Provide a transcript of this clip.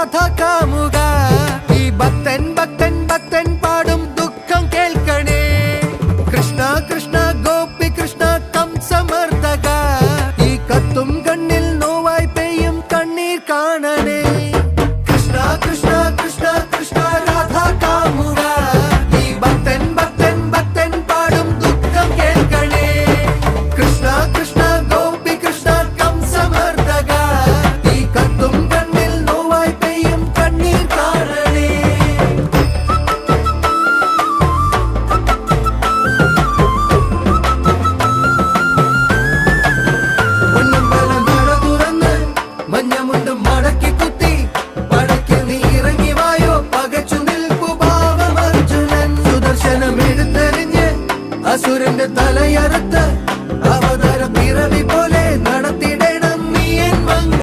രാധ കാമുക ഈ ഭക്തൻ ഭക്തൻ ഭക്തൻ പാടും ദുഃഖം കേൾക്കണേ കൃഷ്ണ കൃഷ്ണ ഗോപി കൃഷ്ണ കംസമർദ്ദക ഈ കത്തും കണ്ണിൽ നോവായി പെയ്യും കണ്ണീർ കാണണേ കൃഷ്ണ കൃഷ്ണ കൃഷ്ണ കൃഷ്ണ രാധ കാമുക ഈ ഭക്തൻ ഭക്തൻ ഭക്തൻ പാടും ദുഃഖം കേൾക്കണേ കൃഷ്ണ കൃഷ്ണ ഗോപി കൃഷ്ണ കംസമർദ്ദക ഈ കത്തും കണ്ണിൽ നോവായി പെയ്യും കണ്ണീർ കാണണേ പൊന്നമ്പലം നട തുറന്ന് മഞ്ഞമുണ്ട് മടക്കി കുത്തി പടക്കിൽ നീ ഇറങ്ങി വായോ പകച്ചു നിൽപ്പു ഭാവം അർജുനൻ സുദർശനം എടുത്തെറിഞ്ഞ് അസുരന്റെ തലയ